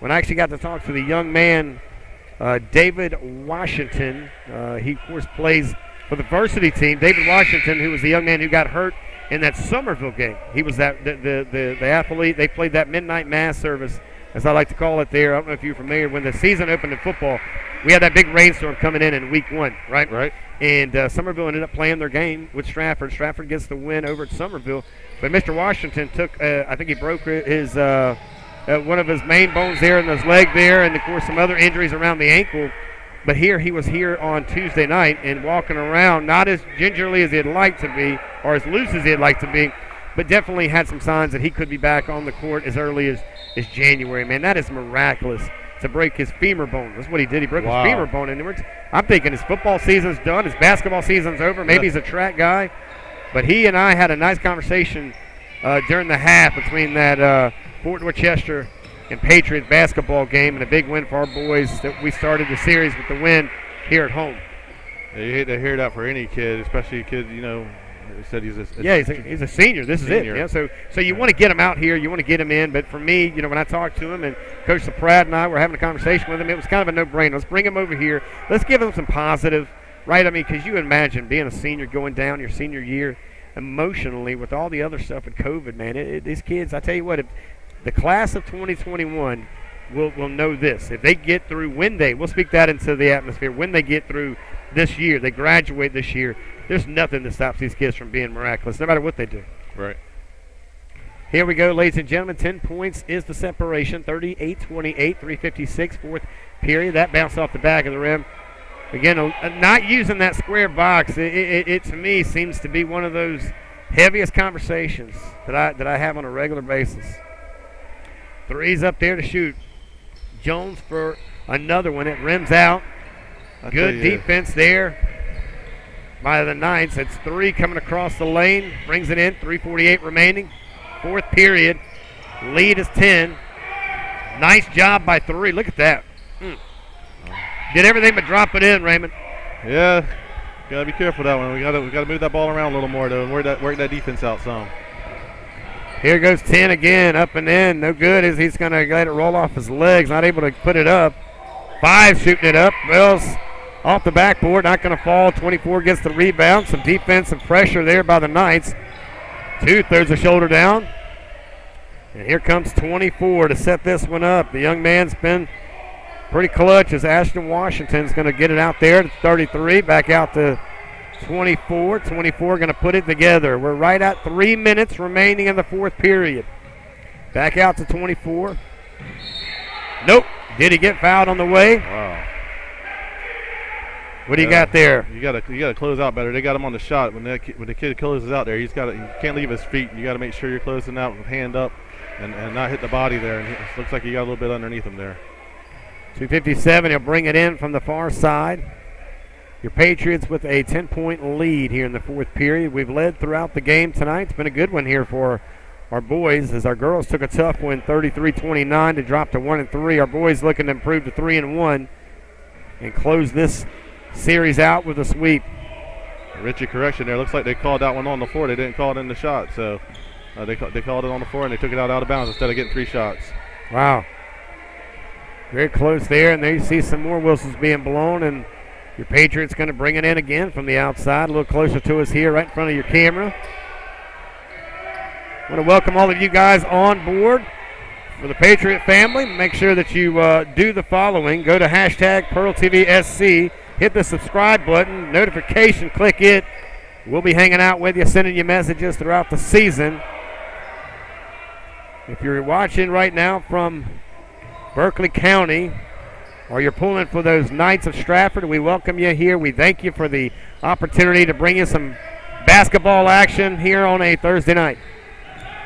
when I actually got to talk to the young man, David Washington. He, of course, plays for the varsity team. David Washington, who was the young man who got hurt in that Somerville game. He was the athlete. They played that midnight mass service, as I like to call it there. I don't know if you're familiar. When the season opened in football, we had that big rainstorm coming in week 1, right? Right. And Somerville ended up playing their game with Stratford. Stratford gets the win over at Somerville. But Mr. Washington took, I think he broke his one of his main bones there in his leg there, and, of course, some other injuries around the ankle. But he was here on Tuesday night and walking around, not as gingerly as he'd like to be or as loose as he'd like to be, but definitely had some signs that he could be back on the court as early as January. Man, that is miraculous. to break his femur bone. That's what he did. He broke his femur bone. And I'm thinking his football season's done. His basketball season's over. Maybe he's a track guy. But he and I had a nice conversation during the half between that Fort Dorchester and Patriots basketball game, and a big win for our boys that we started the series with the win here at home. Yeah, you hate to hear that for any kid, especially a kid, he said he's a senior. This is it. Yeah, so you want to get him out here. You want to get him in. But for me, when I talked to him, and Coach LaPrade and I were having a conversation with him, it was kind of a no-brainer. Let's bring him over here. Let's give him some positive, right? I mean, because you imagine being a senior going down your senior year emotionally with all the other stuff with COVID, man. These kids, I tell you what, if the class of 2021 will know this. If they get through, we'll speak that into the atmosphere, when they get through this year, they graduate this year, there's nothing that stops these kids from being miraculous, no matter what they do. Right. Here we go, ladies and gentlemen. 10 points is the separation. 38-28, 3:56, fourth period. That bounced off the back of the rim. Again, not using that square box, it to me seems to be one of those heaviest conversations that I have on a regular basis. Three's up there to shoot. Jones for another one. It rims out. Good defense there by the Knights. It's three coming across the lane. Brings it in. 3:48 remaining. Fourth period. Lead is 10. Nice job by three. Look at that. Did everything but drop it in, Raymond. Yeah. Gotta be careful that one. We gotta move that ball around a little more though, and work that defense out some. Here goes 10 again, up and in. No good as he's going to let it roll off his legs. Not able to put it up. 5 shooting it up. Wells off the backboard, not going to fall. 24 gets the rebound. Some defensive pressure there by the Knights. 2 throws the shoulder down. And here comes 24 to set this one up. The young man's been pretty clutch as Ashton Washington's going to get it out there to 33. Back out to 24. 24 going to put it together. We're right at 3 minutes remaining in the fourth period. Back out to 24. Nope. Did he get fouled on the way? Wow. What do you got there? You got to close out better. They got him on the shot. When the kid closes out there, he can't leave his feet. You got to make sure you're closing out with hand up and not hit the body there. And it looks like he got a little bit underneath him there. 2:57. He'll bring it in from the far side. Your Patriots with a 10-point lead here in the fourth period. We've led throughout the game tonight. It's been a good one here for our boys as our girls took a tough win, 33-29, to drop to 1-3. Our boys looking to improve to 3-1 and close this series out with a sweep. Richie, correction there. Looks like they called that one on the floor. They didn't call it in the shot, so they called it on the floor and they took it out of bounds instead of getting 3 shots. Wow. Very close there, and there you see some more whistles being blown, and your Patriots going to bring it in again from the outside, a little closer to us here right in front of your camera. I want to welcome all of you guys on board for the Patriot family. Make sure that you do the following. Go to hashtag PEARLtvsc, hit the subscribe button, notification, click it. We'll be hanging out with you, sending you messages throughout the season. If you're watching right now from Berkeley County, or you're pulling for those Knights of Stratford, we welcome you here. We thank you for the opportunity to bring you some basketball action here on a Thursday night.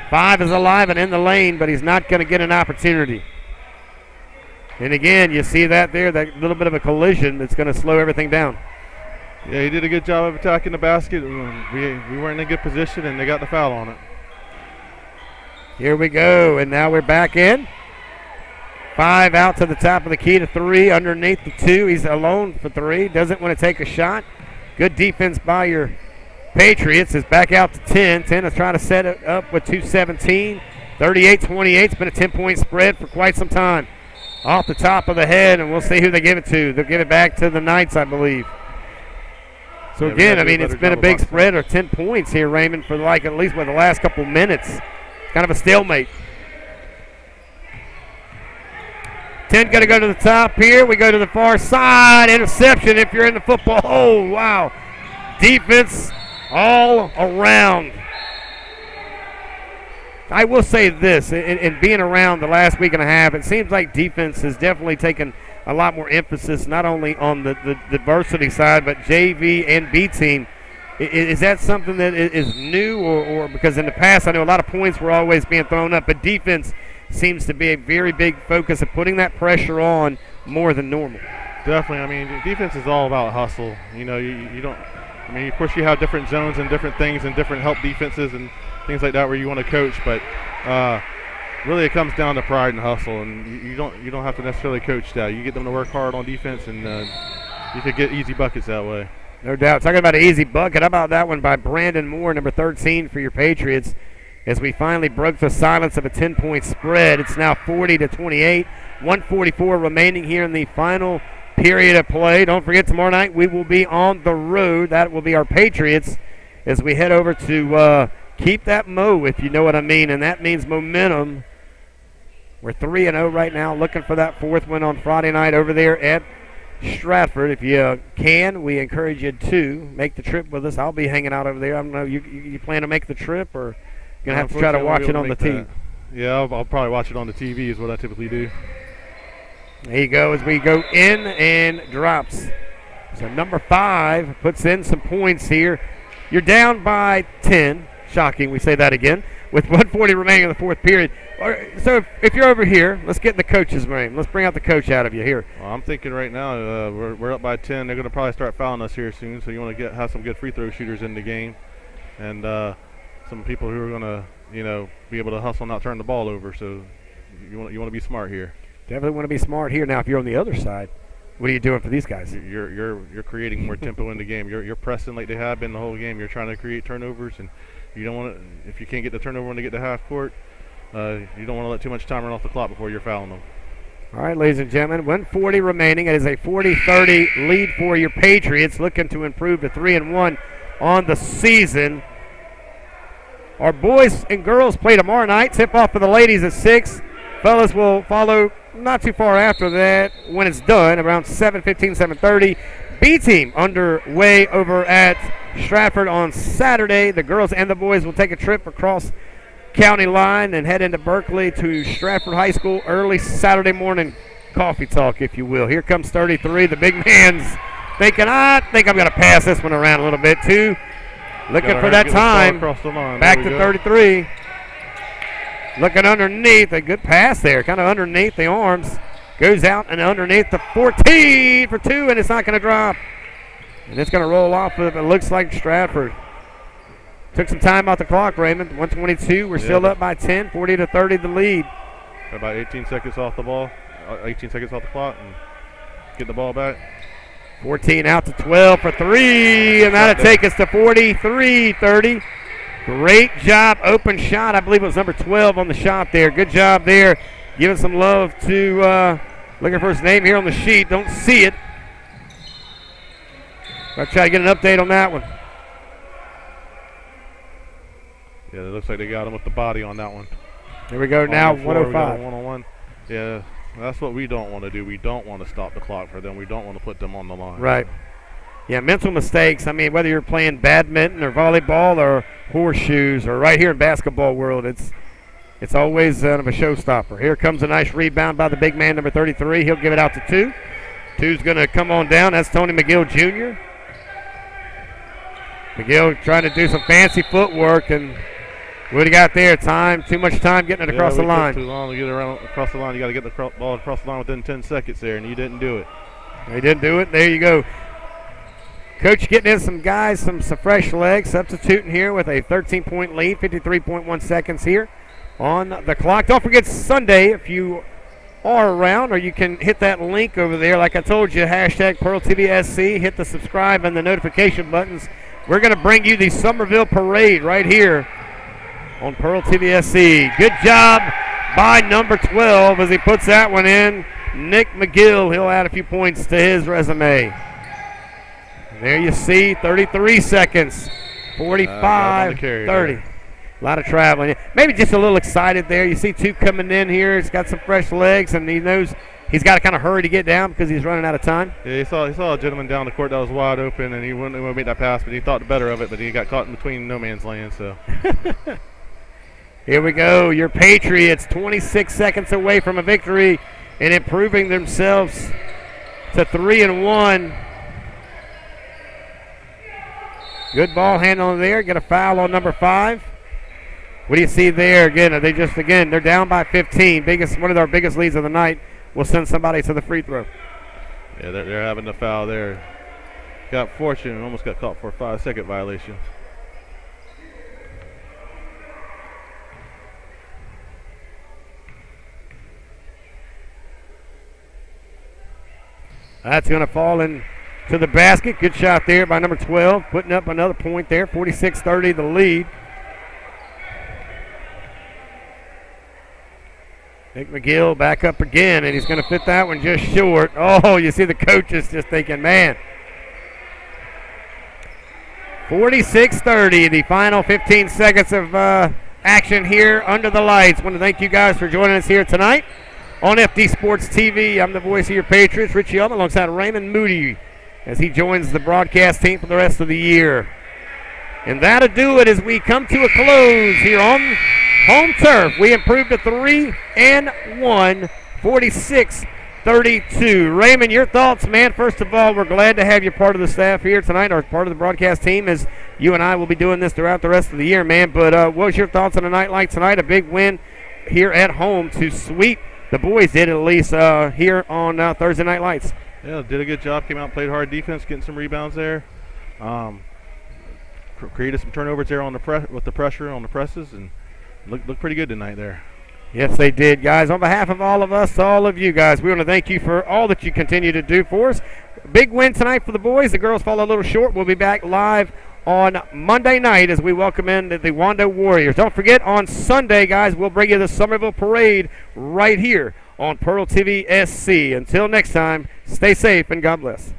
5 is alive and in the lane, but he's not going to get an opportunity. And again, you see that there, that little bit of a collision that's going to slow everything down. Yeah, he did a good job of attacking the basket. We weren't in a good position, and they got the foul on it. Here we go, and now we're back in. 5 out to the top of the key to 3, underneath the 2. He's alone for 3, doesn't want to take a shot. Good defense by your Patriots. Is back out to 10. 10 is trying to set it up with 2:17. 38-28. It's been a 10-point spread for quite some time. Off the top of the head, and we'll see who they give it to. They'll give it back to the Knights, I believe. So, again, I mean, it's been a big spread of 10 points here, Raymond, for like at least the last couple minutes. Kind of a stalemate. 10 going to go to the top here. We go to the far side. Interception if you're in the football. Oh, wow. Defense all around. I will say this, in being around the last week and a half, it seems like defense has definitely taken a lot more emphasis, not only on the varsity side, but JV and B team. Is that something that is new, or because in the past I know a lot of points were always being thrown up, but defense seems to be a very big focus of putting that pressure on more than normal. Definitely. I mean, defense is all about hustle. You know, you don't. I mean, of course, you have different zones and different things and different help defenses and things like that where you want to coach, but really it comes down to pride and hustle, and you don't have to necessarily coach that. You get them to work hard on defense, and you could get easy buckets that way. No doubt. Talking about an easy bucket, how about that one by Brandon Moore, number 13 for your Patriots, as we finally broke the silence of a 10-point spread. It's now 40-28, 1:44 remaining here in the final period of play. Don't forget, tomorrow night we will be on the road. That will be our Patriots as we head over to keep that mo, if you know what I mean, and that means momentum. We're 3-0 right now, looking for that fourth win on Friday night over there at Stratford. If you can, we encourage you to make the trip with us. I'll be hanging out over there. I don't know, you plan to make the trip, or you're going to have to try to watch it on the TV? Yeah, I'll probably watch it on the TV is what I typically do. There you go as we go in and drops. So number 5 puts in some points here. You're down by 10. Shocking, we say that again. With 1:40 remaining in the fourth period. So if you're over here, let's get in the coach's room. Let's bring out the coach out of you here. Well, I'm thinking right now we're up by 10. They're going to probably start fouling us here soon, so you want to have some good free throw shooters in the game, and some people who are going to be able to hustle and not turn the ball over. So you want to be smart here. Definitely want to be smart here. Now, if you're on the other side, what are you doing for these guys? You're creating more tempo in the game. You're pressing like they have been the whole game. You're trying to create turnovers, and you don't want to. If you can't get the turnover when they get to half court, you don't want to let too much time run off the clock before you're fouling them. All right, ladies and gentlemen, 1:40 remaining. It is a 40-30 lead for your Patriots, looking to improve to 3-1 on the season. Our boys and girls play tomorrow night. Tip off for the ladies at 6. Fellas will follow not too far after that when it's done, around 7:15, 7:30. B team underway over at Stratford on Saturday. The girls and the boys will take a trip across county line and head into Berkeley to Stratford High School early Saturday morning coffee talk, if you will. Here comes 33. The big man's thinking, I think I'm going to pass this one around a little bit too. Looking for that time. Back to 33. Looking underneath. A good pass there. Kind of underneath the arms. Goes out and underneath the 14 for 2, and it's not going to drop. And it's going to roll off of it. It looks like Stratford. Took some time off the clock, Raymond. 1:22. We're still up by 10. 40-30 the lead. About 18 seconds off the ball. 18 seconds off the clock and get the ball back. 14 out to 12 for 3, and that'll take us to 43-30. Great job. Open shot. I believe it was number 12 on the shot there. Good job there. Giving some love to, looking for his name here on the sheet. Don't see it. I'll try to get an update on that one. Yeah, it looks like they got him with the body on that one. Here we go now, 105. One-on-one. Yeah, that's what we don't want to do. We don't want to stop the clock for them. We don't want to put them on the line. Right. Yeah, mental mistakes. I mean, whether you're playing badminton or volleyball or horseshoes or right here in basketball world, it's always a showstopper. Here comes a nice rebound by the big man, number 33. He'll give it out to 2. 2's going to come on down. That's Tony McGill Jr. McGill trying to do some fancy footwork, and what do you got there? Time, too much time getting it across the line. Too long to get around across the line. You got to get the ball across the line within 10 seconds there, and you didn't do it. He didn't do it. There you go. Coach getting in some guys, some fresh legs, substituting here with a 13-point lead, 53.1 seconds here on the clock. Don't forget Sunday, if you are around, or you can hit that link over there. Like I told you, hashtag PEARLtvsc. Hit the subscribe and the notification buttons. We're going to bring you the Somerville Parade right here on PEARLtvsc. Good job by number 12 as he puts that one in. Nick McGill, he'll add a few points to his resume. There you see, 33 seconds, 45-30. A lot of traveling. Maybe just a little excited there. You see 2 coming in here. He's got some fresh legs, and he knows he's got to kind of hurry to get down because he's running out of time. Yeah, he saw a gentleman down the court that was wide open, and he wouldn't make that pass, but he thought the better of it, but he got caught in between no man's land. So here we go. Your Patriots 26 seconds away from a victory and improving themselves to 3-1. Good ball handling there. Get a foul on number 5. What do you see there? Again, are they they're down by 15. One of our biggest leads of the night. Will send somebody to the free throw. Yeah, they're having the foul there. Got fortunate and almost got caught for a 5-second violation. That's going to fall into the basket. Good shot there by number 12, putting up another point there. 46-30 the lead. Nick McGill back up again, and he's going to fit that one just short. Oh, you see the coaches just thinking, man. 46-30, the final 15 seconds of action here under the lights. Want to thank you guys for joining us here tonight on FD Sports TV. I'm the voice of your Patriots, Richie Elman, alongside Raymond Moody as he joins the broadcast team for the rest of the year. And that'll do it as we come to a close here on home turf. We improved to 3-1, 46-32. Raymond, your thoughts, man? First of all, we're glad to have you part of the staff here tonight, or part of the broadcast team, as you and I will be doing this throughout the rest of the year, man. But what was your thoughts on a night like tonight? A big win here at home to sweep the boys did, at least here on Thursday Night Lights. Yeah, did a good job. Came out, played hard defense, getting some rebounds there. Created some turnovers there on with the pressure on the presses, and looked pretty good tonight there. Yes, they did, guys. On behalf of all of us, all of you guys, we want to thank you for all that you continue to do for us. Big win tonight for the boys. The girls fall a little short. We'll be back live on Monday night as we welcome in the Wando Warriors. Don't forget, on Sunday, guys, we'll bring you the Somerville Parade right here on PEARLtvsc. Until next time, stay safe and God bless.